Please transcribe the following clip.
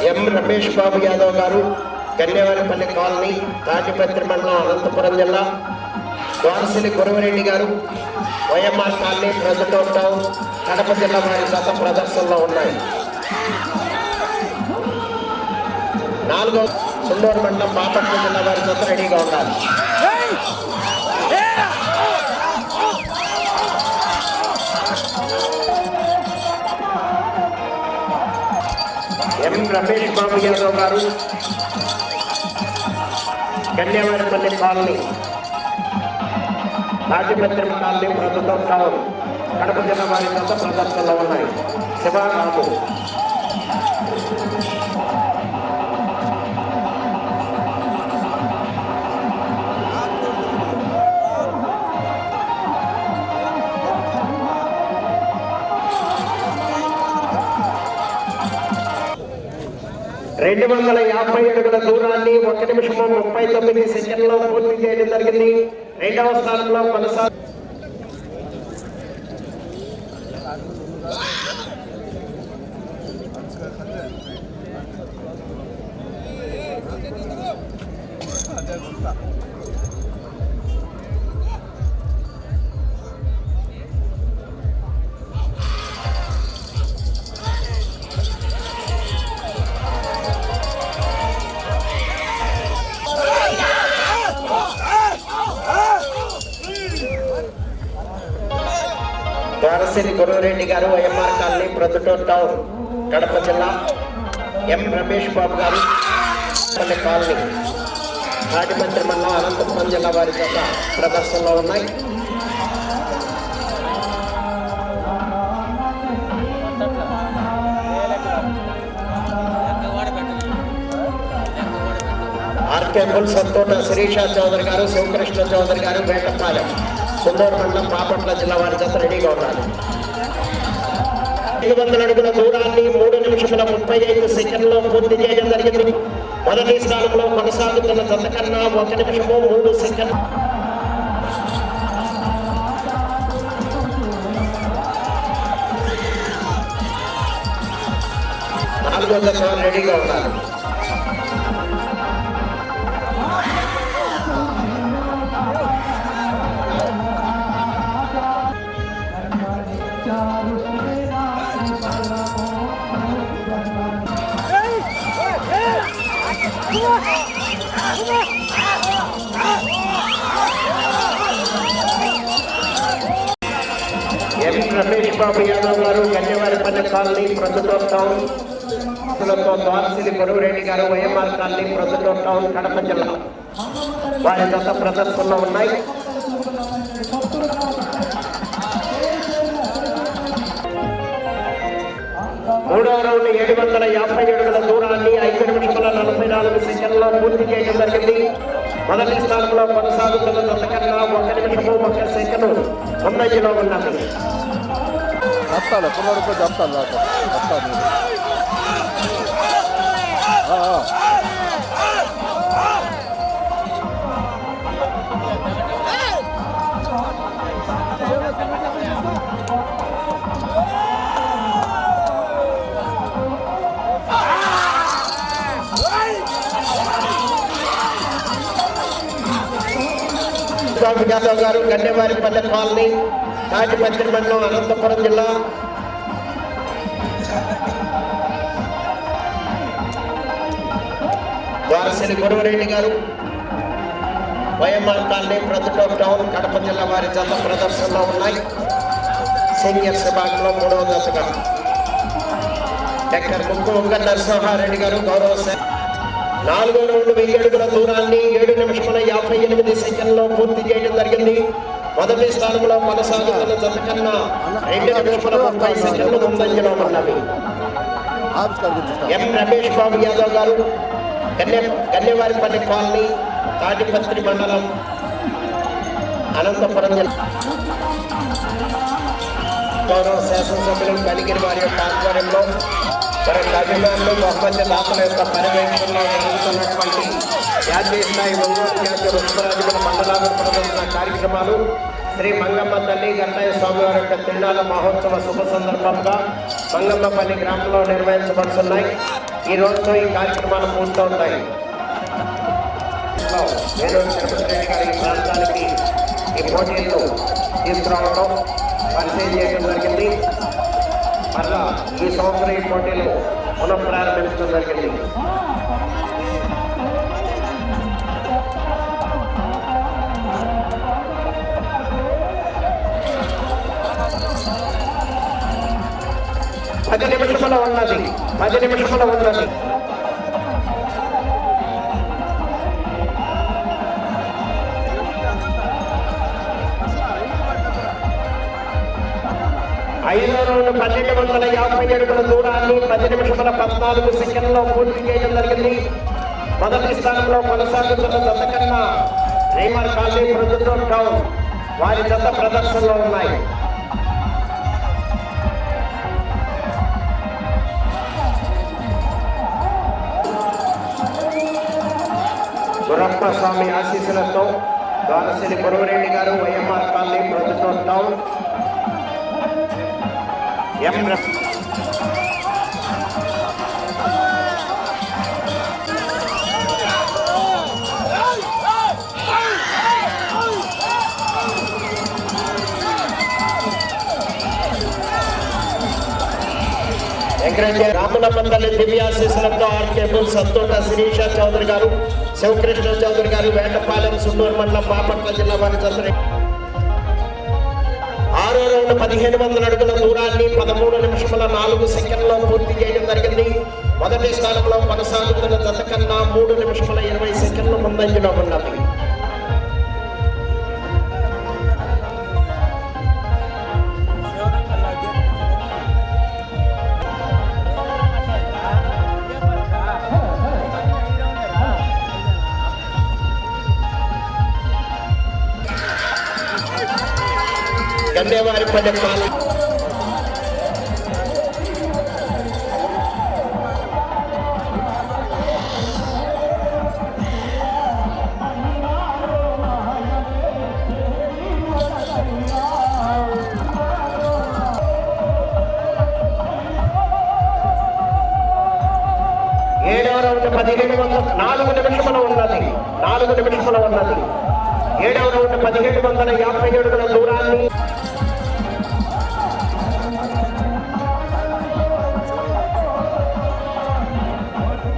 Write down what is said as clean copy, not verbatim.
ఎం రమేష్ బాబు యాదవ్ గారు, కన్యావారిపల్లి కాలనీ, తాటిపత్రి మండలం, అనంతపురం జిల్లా. వారసిలి గురవరెడ్డి గారు, YMR colony, present town, Kadapa జిల్లా వారి గత ప్రదర్శనలో ఉన్నాయి. 4వ సుందూరు మండలం, బాపట్ల జిల్లా వారి గత రెడీగా ఉండాలి. ఎం రమేష్ బాబు యాదవ్ గారు, కన్యావారిపల్లి కాలనీ, తాటిపత్రి కాలనీ, ప్రభుత్వం టౌన్, కడప జిల్లా వారి గత ప్రదర్శనలో ఉన్నాయి. శివరాము అడుగుల దూరాన్ని 1 నిమిషము 39 సెకండ్లో పూర్తి చేయడం జరిగింది. 2వ స్థానంలో కొనసాగు. వారసిలి గురవరెడ్డి గారు, YMR colony, Proddatur town, Kadapa జిల్లా. ఎం రమేష్ బాబు గారు, కాలనీ, తాటిపత్రి మండలం, అనంతపురం జిల్లా వారి గత ప్రదర్శనలో ఉన్నాయి. ఆర్కేబుల్ సంతోట శిరీష చౌదరి గారు, శివకృష్ణ చౌదరి గారు, వేటపాలెం, సుందూరు మండలం, బాపట్ల జిల్లా వారి జత రెడీగా ఉన్నారు. 500 అడుగుల దూరాన్ని 3 నిమిషముల 35 సెకండ్లో పూర్తి చేయడం జరిగింది. మొదటి స్థానంలో కొనసాగుతున్న జత కన్నా 1 నిమిషము 3 సెకండ్. 4వ జత రెడీగా ఉన్నారు. ఎం రమేష్ బాబు యాదవ్ గారు, కన్యావారిపల్లి కాలనీ, ప్రొద్దుటూరు టౌన్, వారసిలి గురవరెడ్డి గారు, YMR colony, Proddatur town, Kadapa జిల్లా వారి గత ప్రదర్శనలో ఉన్నాయి. మూడవ రౌండ్ 750 అడుగుల దూరాన్ని 5 నిమిషముల 44 సెకండ్లో పూర్తి చేయడం జరిగింది. మొదటి స్థానంలో కొనసాగుతున్న జత కన్నా 1 నిమిషము 1 సెకండ్ ముందంజలో ఉన్నది. బాబు యాదవ్ గారు, కన్యావారిపల్లి కాలనీ, తాటిపత్రి మండలం, అనంతపురం జిల్లా. వారసిలి గురవరెడ్డి గారు, YMR colony, Proddatur town, Kadapa జిల్లా వారి జత ప్రదర్శనలో ఉన్నాయి. సీనియర్స్ విభాగంలో 3వ జతగా డాక్టర్ ముక్కు నరసింహారెడ్డి గారు, గౌరవ 4వ రౌండ్ 1000 అడుగుల దూరాన్ని 7 నిమిషముల 58 సెకండ్లో పూర్తి చేయడం జరిగింది. మొదటి స్థానంలో కొనసాగుతున్న జత కన్నా 2 నిమిషముల 30 సెకండ్లు ముందంజలో ఉన్నవి. ఎం రమేష్ బాబు యాదవ్ గారు, కన్యావారిపల్లి కాలనీ, తాటిపత్రి మండలం, అనంతపురం జిల్లా. గౌరవ శాసనసభ్యులు కలిగిన వారి యొక్క ఆధ్వర్యంలో మరి అభిమానులు బహుమతి దాతల యొక్క పర్యవేక్షణలో జరుగుతున్నటువంటి జాతీయ స్థాయి ఒంగోలు జాతీయ రుద్రరాజుల మండలాభివృద్ధి ప్రదర్శన కార్యక్రమాలు శ్రీ మంగమ్మ తల్లి గంటయ్య స్వామివారి యొక్క తిరునాళ్ళ మహోత్సవ శుభ సందర్భంగా మంగమ్మపల్లి గ్రామంలో నిర్వహించబడుతున్నాయి. ఈ రోజుతో ఈ కార్యక్రమాలు పూర్తవుతాయి. వేలూరు తిరుపతి రెడ్డి గారి ప్రాంతానికి ఈ పోటీలను తీసుకురావడం పరిచయం చేయడం జరిగింది. మళ్ళా ఈ సంవత్సరం ఈ పోటీలు పునఃప్రారంభించడం జరిగింది. పది నిమిషముల ఉన్నది. 5 రౌండ్ 1250 అడుగుల దూరాన్ని 10 నిమిషముల 14 సెకండ్లో పూర్తి చేయడం జరిగింది. మొదటి స్థానంలో కొనసాగుతున్న జత కన్నా రేమర్ కాలనీ ప్రొద్దుటూరు టౌన్ వారి జత ప్రదర్శనలో ఉన్నాయి. గురప్ప స్వామి ఆశీస్సులతో ద్వారశ్రీ కొరవరెడ్డి గారు వైఎంఆర్ కాలనీ ప్రొద్దుటూరు టౌన్ రామనమందలి దివ్యాశీస్సులతో ఆర్కేబుల్ సంతోట శిరీష చౌదరి గారు, శివకృష్ణ చౌదరి గారు, వేటపాలెం, సున్నూరు మండలం, బాపట్ల జిల్లా వారి చంద్ర 6వ రౌండ్ 1500 అడుగుల దూరాన్ని 13 నిమిషముల 4 సెకండ్లో పూర్తి చేయడం జరిగింది. మొదటి స్థానంలో కొనసాగుతున్న జత కన్నా 3 నిమిషముల 20 సెకండ్లు ముందంజలో ఉన్నది. గండేవారిపల్లె పాలన 7వ రౌండ్ 4 నిమిషముల ఉన్నది. 7వ రౌండ్ 1750 అడుగుల దూరాన్ని